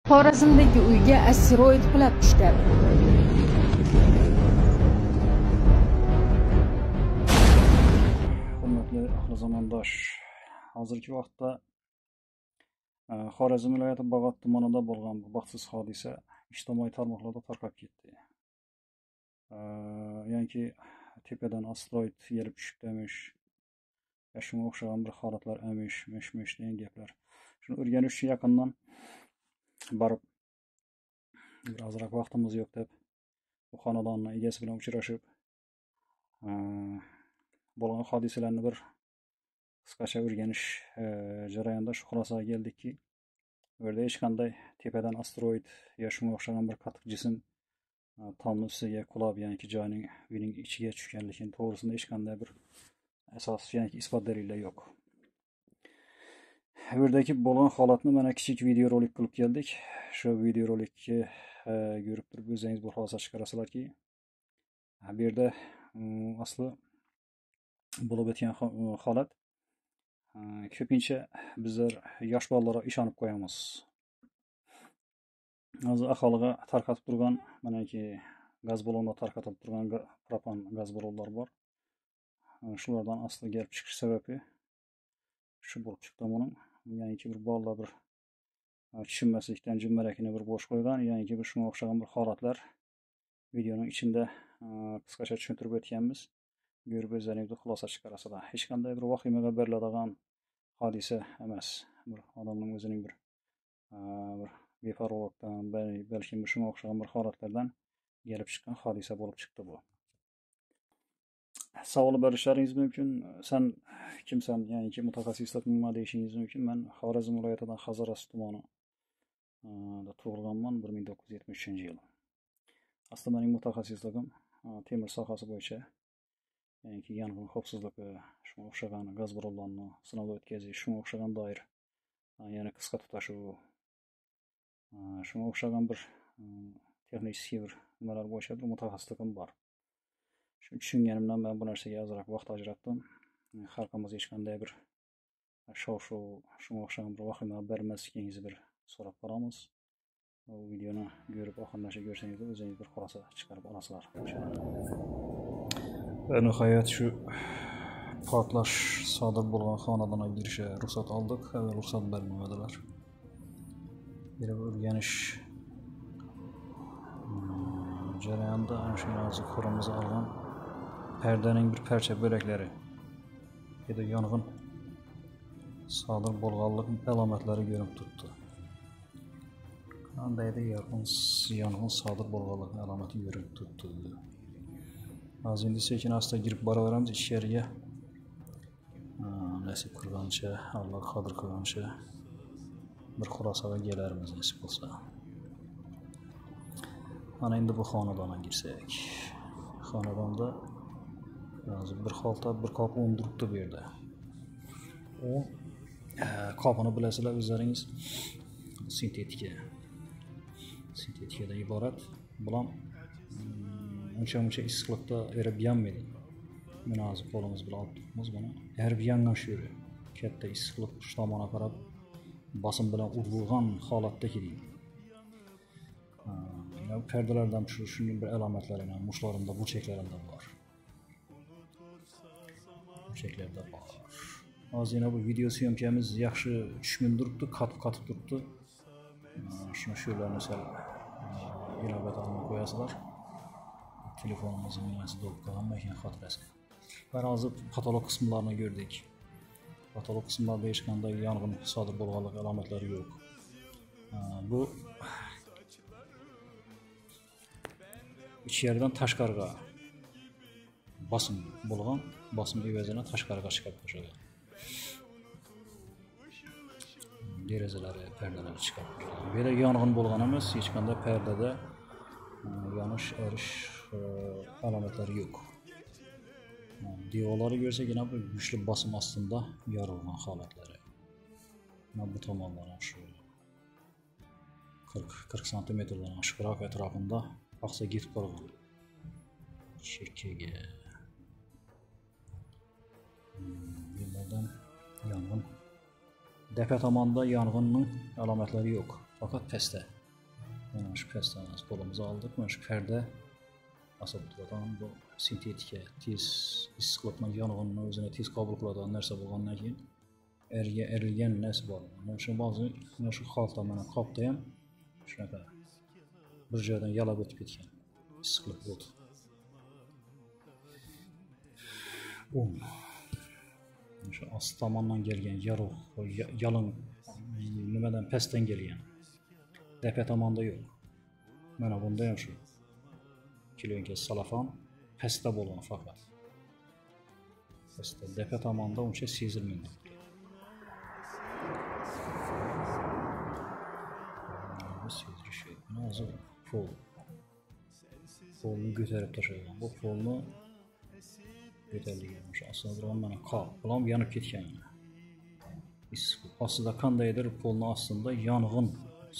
Xorazmdagi uyga asteroid qulab tushdi. Hurmatli ahli zamondosh, hozirgi vaqtda Xorazm viloyati Bag'ot tumanida bo'lgan bu baxtsiz hodisa ijtimoiy tarmoqlarda tarqab ketdi. Ya'ni tepadan asteroid kelib tushibdimish, shunga o'xshagan bir holatlar emish, mish-mish degan gaplar. Shuni o'rganish uchun yaqindan borib, bir ozroq vaqtimiz yo'q deb bu xonadonning egasi bilan uchrashib, bo'lgan hodisalarni bir qisqacha o'rganish jarayonida shu xulosaga keldikki, bu yerda hech qanday tepadan asteroid yo shunga o'xshagan bir qattiq jism tomni ustiga qulab, ya'ni joyning uyning ichiga tushganligi to'g'risida hech qanday bir asos, ya'ni isbot dalillar yo'q. Bu yerdagi bo'lgan holatni mana kichik videorolik qilib keldik. Shu videorolikni ko'rib turib o'zingiz bir xulosa chiqarasizlarki, bu yerda asli bo'lib o'tgan holat ko'pincha bizlar yosh bolalar ishonib qo'yamiz. Hozir aholiga tarqatib turgan manaki gaz ballonda tarqatib turgan propan gaz ballonlar bor. Shulardan asli kelib chiqish sababi shu bo'lib chiqdi buning. Ya'ni bir bolalar bir tushunmaslikdan jummarakini bir bo'sh qo'ygan, ya'ni bir shunga o'xshagan bir holatlar videoning ichida qisqacha tushuntirib o'tganmiz. Ko'rib o'zlaringiz xulosa chiqarasizlar. Hech qanday bir vahimaga beriladigan hodisa emas. Bir odamning o'zining bir beparvolikdan, balkim shunga o'xshagan bir holatlardan kelib chiqqan hodisa bo'lib chiqdi bu. Savol berishlaringiz mumkin. Sen kimsan? Ya'ni mutaxassislar nima deyishingiz mumkin. Men Xorazm viloyatidan Hazaras tumanida tug'ilganman 1973-yil. Aslida mening mutaxassisligim temir sohasi bo'yicha, ya'ni yong'in xavfsizligi, shunga o'xshagan gaz ballonlarni sinovdan o'tkazish, shunga o'xshagan doir, ya'ni qisqa tutashuv, shunga o'xshagan bir texnik bir nimalar bo'yicha bir mutaxassisligim bor. Shuni tushunganimdan men bu narsaga ozroq vaqt ajratdim. Xalqimiz hech qanday bir shov-shuv, shunga o'xshagan bir vahima bermasligingizni bir so'rab qolamiz. Bu videoni ko'rib oxirgacha ko'rsangiz o'zingiz bir xulosa chiqarib olasizlar. Ve nihoyat shu portlash sodir bo'lgan xonadonga kirishga ruxsat oldik, ruxsat bermadilar. Bir o'rganish jarayonida shu nozik qo'limizni olgan perdaning bir parcha bo'laklari ya da yong'in sodir bo'lganlik alomatlari ko'rinib turibdi. Qandaydir yong'in sodir bo'lganlik alomati ko'rinib turibdi. Hozir endi sekin-asta girib boraveramiz ichkariga. Nasib qilgancha, Alloh qodir qilgancha bir xulosaga kelarmiz nasib bo'lsa. Mana endi bu xonadonga girsak. Xonadonda hozir bir xalta, bir qop o'ndiribdi bu yerda. U qopini bilasizlar o'zlaringiz, sintetikadan iborat. Bular uncha issiqlikda erib yanmaydi. Mana hozir qo'limiz bilan olib turibmiz buni. Erib yangan shu yeri. Katta issiqlik shu tomonga qarab bosim bilan urilgan holatdagi deydi. Perdelardan shuning bir alomatlari, mushlarimda, burchaklarimda bor. Burchaklarda bor. Hozir bu video syomkamiz yaxshi tushmin turibdi, qatib turibdi. Shuni shu yerlarni sal inobatga olib qo'yasizlar. Telefonimizin nimasi bo'lib qolgan ekan xotirasi. Hozir patolog qismlarini ko'rdik. Patolog qismlarda hech qanday yong'in sodir bo'lganlik alomatlari yo'q. Bu ichkaridan tashqariga bosim bo'lgan, bosim evaziga tashqariga chiqib qo'shadi. Derazalari, perdalari chiqib qo'shadi. Bu yerda yong'in bo'lgan emas, hech qanday perdada yonish, erish alomatlari yo'q. Devorlari ko'rsak, yana bir kuchli bosim ostida yorilgan holatlari. Mana bu tomondan shu 40 santimetrdan oshiqroq atrofida oqsa ketib qolgan. Chekkaga. Bunlardan yong'in. Depa tomonda yong'inning alomatlari yo'q, faqat pastda. Mana shu pastamiz qo'limizni oldik. Mana shu pərdə asab turadigan bu sintetika tez issiqlikni yong'inni o'zini tez qabul qiladigan narsa bo'lgandan keyin erilgan narsa bor. Mana shu ba'zi mana shu xalta mana qopda ham shunaqa bir joydan yalab o'tib ketgan issiqlik bo'ldi. Shu ost tomondan kelgan yorug' yalin nimadan pastdan kelgan. Tepa tomonda yo'q. Mana bunda ham shu kiloga salafon pastda bo'lgan faqat. Pastda tepa tomonda uncha sezilmaydi. Hozir polni ko'tarib tashlagan. Bu polni ko'tarilgan. O'sha aslida mana qop bilan yonib ketgan. Ostida qandaydir polni ostida yong'in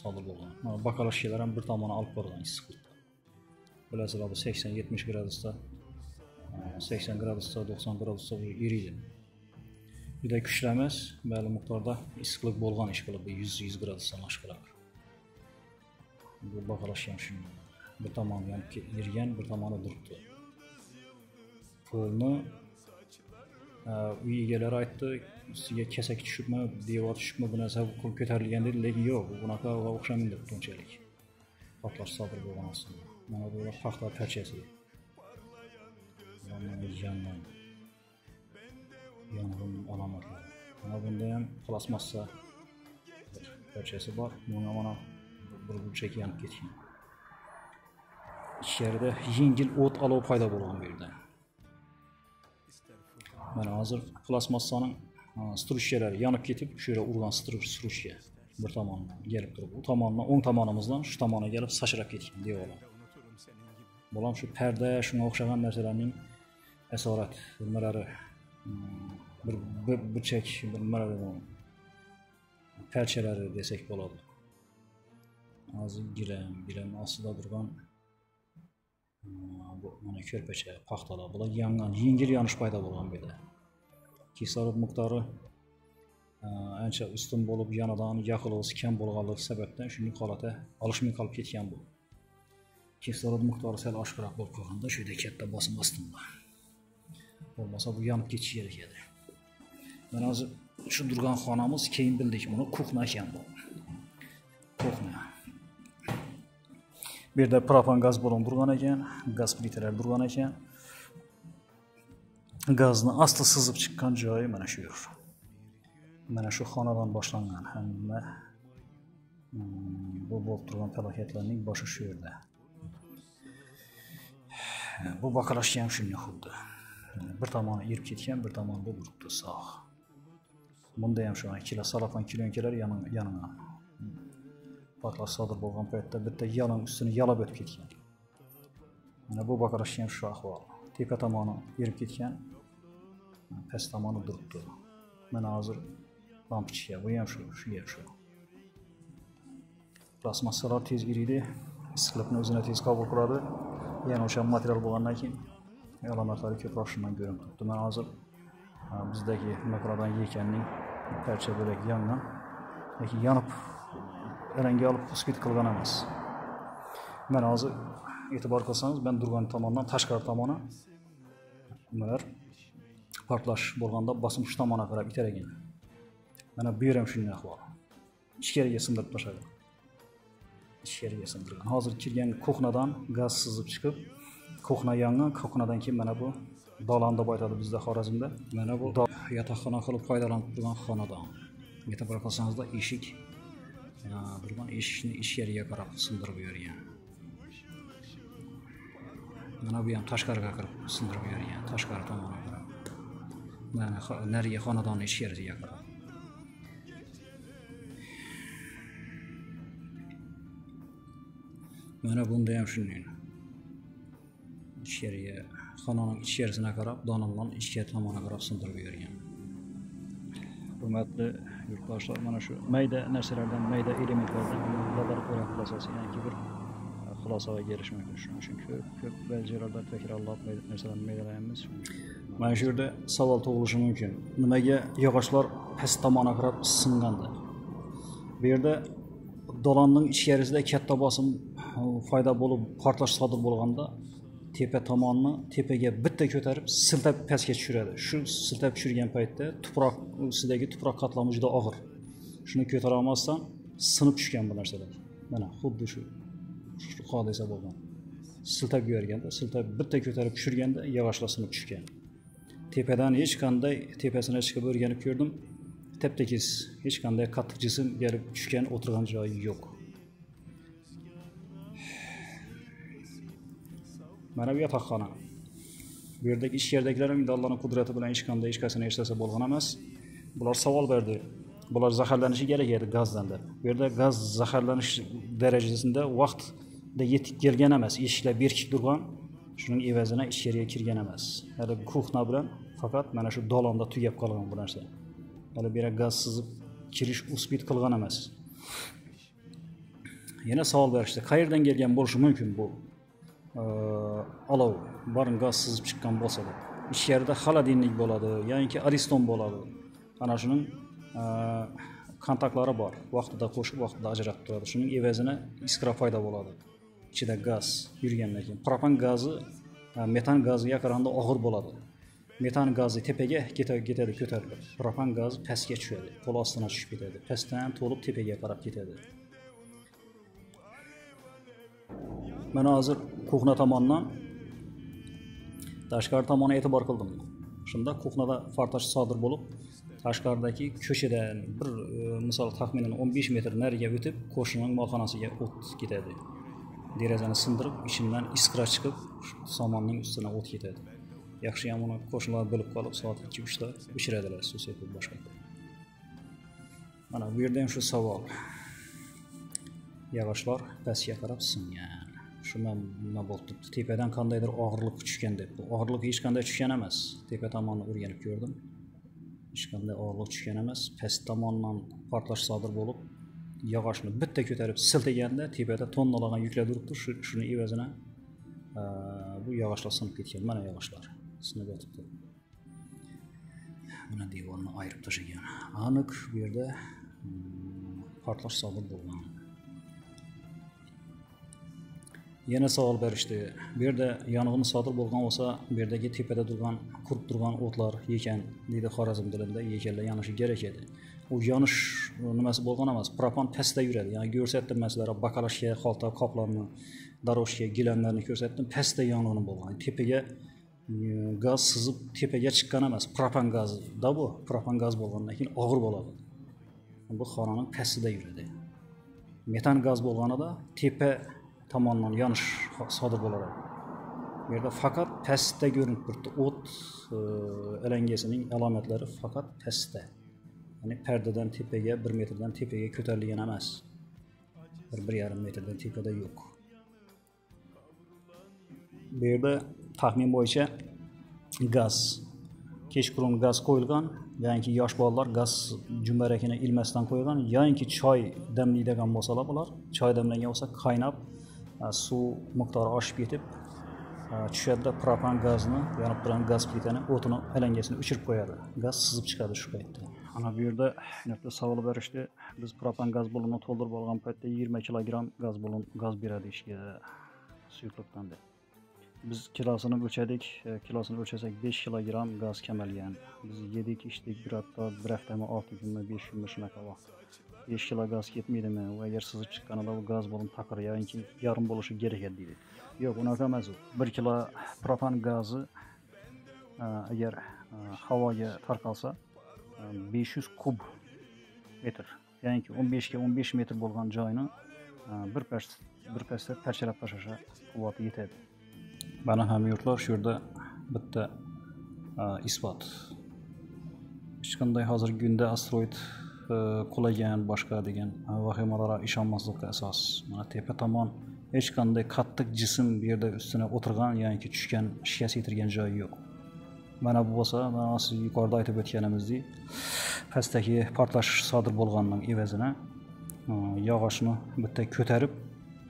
sodir bo'lgan. Mana bakalashkalar ham bir tomoni olib borgan issiqlikda. Bilasizlar bu 80-70 gradusda 80 gradusda 90 gradusda eriydi. Juda kuchli emas, ma'lum miqdorda issiqlik bo'lgan ish qilib 100 gradusdan oshqolar. Bu bakalashka ham shunday. Bir tomoni yonib ergan, bir tomoni turibdi. Polni uy egalari aytdi, ustiga kesak tushibmi, devor tushibmi, bu narsa ko'tarilgan dedi, lekin yo'q, bu bunaqa o'xshamaydi deb unchalik. Portlash sodir bo'lgan aslida. Mana bu paxta parchasi. Mana yong'in alomatlari. Mana bunda ham plastmassa parchasi bor. Buni mana bir burchak yonib ketgan. Ichkarida yengil o't olov paydo bo'lgan bu yerda. Mana hozir plastmassaning struksiyalari yonib ketib, shu yerga urgan struksiya bir tomondan kelib turib, u tomondan o'ng tomonimizdan shu tomonga kelib sachrab ketgan devorlar. Bo'lam shu parda, shunga o'xshagan narsalarning asorat nimalari bir burchak bir nimalari parchalari desak bo'ladi. Hozir gilam ostida turgan bu mana ko'rpacha, paxtalar bular yongan, yengil yonish paydo bo'lgan bu yerda. Kislorod miqdori ancha ustun bo'lib, yonidan yoqilg'isi kam bo'lganligi sababdan shunday holatda olishmay qolib ketgan bu. Kislorod miqdori sal oshkoroq bo'lib qolganda shu yerda katta bosim ostida. Bo'lmasa bu yonib ketishi kerak edi. Mana hozir shu turgan xonamiz keyin bildik buni kuxna ekan bu. Kuxna. Bu yerda propan gaz ballon turgan ekan, gaz plitalar turgan ekan. Gazni asli sizib chiqqan joyi mana shu yer. Mana shu xonadan boshlangan hamma bu bo'lib turgan falokatlarning boshi shu yerda. Bu bakalashka ham shunday xuddi. Bir tomoni erib ketgan, bir tomoni bu turibdi sog'. Bunda ham shu ikkala salafon kilonkalar yongan. Portlash sodir bo'lgan paytda bitta yalin ustini yalab o'tib ketgan. Mana bu bakalashka ham shu ahvol. Tepa tomoni erib ketgan, past tomoni turibdi. Mana hozir lampochka, bu ham shu ham shu. Plastmassalar tez eriydi, issiqlikni o'zini tez qabul qiladi. Yana o'sha material bo'lgandan keyin alomatlari ko'proq shundan ko'rinib turibdi. Mana hozir bizdagi makrodan yekanning parcha bo'lak yongan, lekin yonib alanga olib uskit qilgan emas. Mana hozir e'tibor qilsangiz, men turgan tomondan tashqari tomoni nimalar portlash bo'lganda bosim shu tomonga qarab itargan. Mana bu yer ham shunday ahvol. Ichkariga sindirib tashlagan. Ichkariga sindirgan. Hozir kirgan kuxnadan gaz sizib chiqib, kuxna yongan, kuxnadan keyin mana bu dolan deb aytadi bizda Xorazmda. Mana bu yotoqxona qilib foydalanib turgan xonadon. E'tibor qilsangizda eshik turgan eshikni ichkariga qarab sindirib yuborgan. Mana bu ham tashqariga kirib sindirib yuborgan, tashqari tomonga qarab. Mana nariga xonadonni ichkariga qarab. Mana bunda ham shunday. Ichkariga, xonaning ichkarisine qarab, donandan ichkari tomoniga qarab sindirib yuborgan. Hurmatli yurtdoshlar, mana shu mayda narsalardan, mayda elementlardan nazar qo'ygan xulosasi, ya'ni bir xulosaga kelish mumkin. Shuning uchun ko'p ba'zi joylarda takrorlab narsalarni maydalaymiz. Mana shu yerda savol tug'ilishi mumkin. Nimaga yog'ochlar past tomonga qarab singandi? Bu yerda dolanning ichkarisida katta bosim foyda bo'lib portlash sodir bo'lganda tepa tomonni tepaga bitta ko'tarib siltab pastga tushiradi. Shu siltab tushirgan paytda tuproq ustidagi tuproq qatlami juda og'ir. Shuni ko'tara olmasdan sinib tushgan bu narsalar. Mana xuddi shu hodisa bo'lgan. Siltab yuborganda, siltab bitta ko'tarib tushirganda yog'ochlar sinib tushgan. Tepadan hech qanday tepasini chiqib o'rganib ko'rdim. Tep-tekis hech qanday qattiq jism kelib tushgan, o'tirgan joyi yo'q. Mana bu yotoqxona. Bu yerdagi ichkaridagilar ham Allohning qudrati bilan hech qanday hech qarsini eslasa bo'lgan emas. Bular savol berdi. Bular zaharlanishi kerak edi gazdan deb. Bu yerda gaz zaharlanish darajasida vaqtda yetib kelgan emas. Eshiklar berkib turgan, shuning evazini ichkariga kirgan emas. Hali kuxna bilan faqat mana shu dolonda tugab qolgan bu narsa. Hali bir gaz sizib kirish uspit qilgan emas. Yana savol berishdi. Qayerdan kelgan bo'lishi mumkin bu? Olov, barin gaz sizib chiqqan bo'lsa da. Ichkarida xolodilnik bo'ladi, yoki ariston bo'ladi. Ana shuning kontaktlari bor. Vaqtida qo'shib, vaqtida ajratib turadi. Shuning evazini iskra foyda bo'ladi. Ichida gaz yurgandan keyin propan gazi metan gaziga qaraganda og'ir bo'ladi. Metan gazi tepaga ketadi, ko'tariladi. Propan gazi pastga tushadi, qo'l ostiga tushib ketadi. Pastdan to'lib tepaga qarab ketadi. Mana hozir kuxna tomonidan tashqari tomoniga e'tibor qildim. Shunda kuxnada portlash sodir bo'lib, tashqaridagi ko'chadan bir misol taxminan 15 metr nariga o'tib, qo'shnining molxonasiga o't ketadi. Derazani sindirib, ichimdan iskra chiqib, somonning ustidan o't ketadi. Yaxshi ham uni qo'shnilar bilib qolib, soat 2-3 da o'chiradilar, suv sepib boshqa. Mana bu yerda ham shu savol. Yog'ochlar pastga qarab singan. Shundan nima bo'ldi? Tepadan qandaydir og'irlik tushgan deb. Bu og'irlik hech qanday tushgan emas. Tepa tomonni o'rganib ko'rdim. Hech qanday og'irlik tushgan emas. Past tomondan portlash sodir bo'lib, yog'ochni bitta ko'tarib siltaganda tepada tonnalagan yuklar turibdi. Shuni evazini bu yog'ochlar sinib ketgan. Mana yog'ochlar sinib yotibdi. Mana devorni ayirib tashlagan. Aniq bu yerda portlash sodir bo'lgan. Yana savol berishdi. Bu yerda yong'in sodir bo'lgan bo'lsa, bu yerdagi tepada turgan, qurib turgan o'tlar ekan, deydi Xorazm tilida, ekanlar yonishi kerak edi. U yonish nimasi bo'lgan emas, propan pastda yuradi. Ya'ni ko'rsatdim masalan, bakalashga, xalta, qoplarni, daroshga, gilamlarni ko'rsatdim, pastda yong'in bo'lgan. Tepaga gaz sizib tepaga chiqqan emas, propan gazi. Da bu propan gaz bo'lgandan keyin og'ir bo'ladi. Bu xonaning pastida yuradi. Metan gaz bo'lganida tepa tomondan yonish sodir bo'ladi. Bu yerda faqat pastda ko'rinib turibdi. O't alangasining alomatlari faqat pastda. Ya'ni pardadan tepaga 1 metrdan tepaga ko'tarilgan emas. 1-1,5 metrdan tepada yo'q. Bu yerda taxmin bo'yicha gaz, kechqurun gaz qo'yilgan, yoki yosh bolalar gaz jumbarakini ilmasdan qo'ygan, yoki choy damlaydigan bo'lsalar bular, choy damlagan bo'lsa qaynab suv miqdori oshib ketib tushadi, propan gazni, yonib turgan gaz plitani o'tini alangasini o'chirib qo'yadi. Gaz sizib chiqadi shu paytda. Ana bu yerda yana savol berishdi. Biz propan gaz balonini to'ldirib olgan paytda 20 kilogramm gaz beradi ishga suyuqlikdan deb. Biz kilosini o'lchadik, kilosini o'lchasak 5 kilogramm gaz kamalgan. Biz yedik, ichdik, bir haftami, 6 kunmi, 5 kunmi shunaqa vaqt. 5 kilo gaz ketmaydimi? Va agar sizib chiqqanida bu gaz balon taqir yoki yarim bo'lishi kerak edi deydi. Yo'q, unaqa emas u. 1 kilo propan gazi agar havoga tarqalsa 500 kub metr, ya'ni 15 ga 15 metr bo'lgan joyni bir pasda parchalab tashlashga quvvati yetadi. Mana hamyurtlar shu yerda bitta isbot. Hech qanday hozirgi kunda asteroid qulagan boshqa degan vahimalarga ishonmaslikka asos. Mana tepa tomon hech qanday qattiq jism bu yerda ustuna o'tirgan yoki tushgan, shikast yetirgan joyi yo'q. Mana bu bo'lsa, mana siz yuqorida aytib o'tganimizdek, pastdagi portlash sodir bo'lganning evazini yog'ochni bitta ko'tarib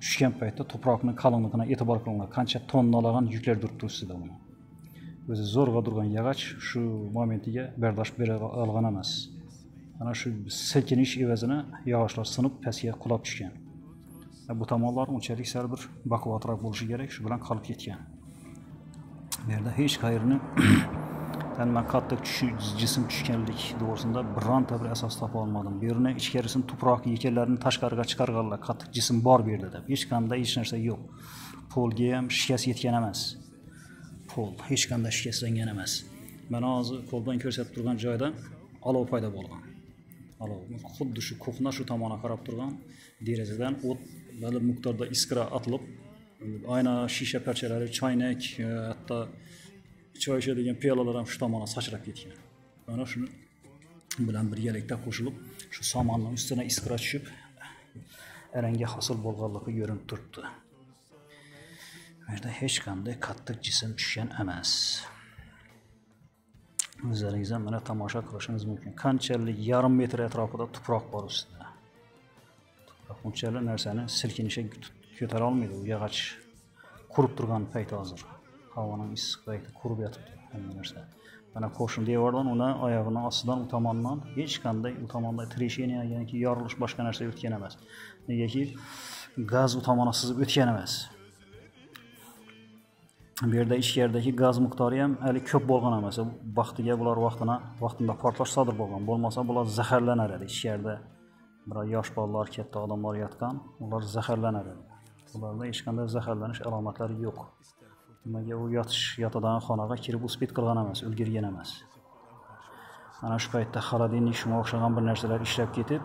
tushgan paytda tuproqning qalinligini e'tibor qilinglar. Qancha tonnalagan yuklar turibdi ustida buni. O'zi zo'rg'a turgan yog'och shu momentiga bardosh bera olgan emas. Ana shu silkinish evazini yog'ochlar sinib pastga qulab tushgan. Bu tomonlar unchalik sal bir baquvvatroq bo'lishi kerak, shu bilan qolib ketgan. Bu yerda hech qayerni man qattiq jism tushganlik to'g'risida bironta bir asos topa olmadim. Bu yerni ichkarisini tuproq ekinlarini tashqariga chiqarganlar, qattiq jism bor bu yerda deb. Hech qanday hech narsa yo'q. Polga ham shikast yetgan emas. Pol hech qanday shikastlangan emas. Mana hozir qo'ldan ko'rsatib turgan joyda olov paydo bo'lgan. Olov xuddi shu ko'hna shu tomonga qarab turgan derazadan o't belli miqdorda iskra atilib, ayna shisha parchalari, choynak, hatto choy ichadigan piyolalar ham shu tomonga sachrab ketgan. Mana shuni bilan birgalikda qo'shilib, shu somonning ustiga iskra tushib, aranga hosil bo'lganligi ko'rinib turibdi. Bu yerda hech qanday qattiq jism tushgan emas. O'zlaringiz ham mana tomosha qilishingiz mumkin. Qanchalik yarim metr atrofida tuproq bor ustida. Tuproq unchalik narsani silkinishiga ko'tara olmaydi. U yog'och qurib turgan payti hozir. Havoning issiq payti qurib yotibdi hamma narsa. Mana qo'shin devordan uni oyog'ining ostidan u tomondan hech qanday u tomonda tresheniya yoki yorilish boshqa narsa o'tgan emas. Negaki gaz u tomonga sizib o'tgan emas. Bu yerda ichkaridagi gaz miqdori ham hali ko'p bo'lgan emas. Vaqtiga bular vaqtida portlash sodir bo'lgan. Bo'lmasa bular zaharlanar edi. Ichkarida bir yosh bolalar, katta odamlar yotgan, ular zaharlanar edi. Ularda hech qanday zaharlanish alomatlari yo'q. Nimaga u yotadigan xonaga kirib uspit qilgan emas, ulgurgan emas. Ana shu paytda xolodilnik shunga o'xshagan bir narsalar ishlab ketib,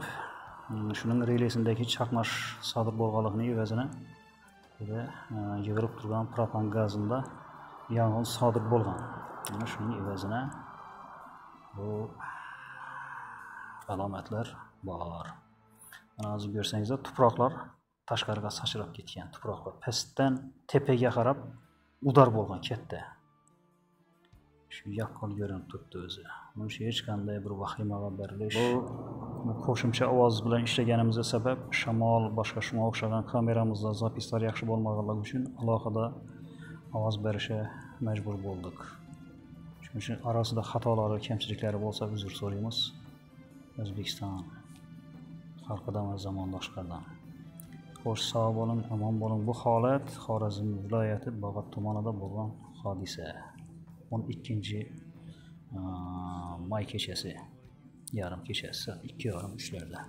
shuning relesindagi chaqnash sodir bo'lganligining evazini yig'ilib turgan propan gazida yong'in sodir bo'lgan. Mana shuning evazini bu alomatlar bor. Mana hozir ko'rsangizlar, tuproqlar tashqariga sachrab ketgan. Tuproqlar pastdan tepaga qarab udar bo'lgan katta. Shu yaqqol ko'rinib turibdi o'zi. Buni hech qanday bir vahimaga berilish. Bu qo'shimcha ovoz bilan ishlaganimizga sabab shamol, boshqa shunga o'xshagan kameramizda zapislar yaxshi bo'lmaganligi uchun alohida ovoz berishga majbur bo'ldik. Shuning uchun orasida xatolari, kamchiliklari bo'lsa uzr so'raymiz. O'zbekiston xalqidan va zamondoshlardan. Xo'sh, sog' bo'ling, omon bo'ling. Bu holat Xorazm viloyati Bog'ot tumanida bo'lgan hodisa. 12 may kechasi, yarim kechasi, 2:30 larda.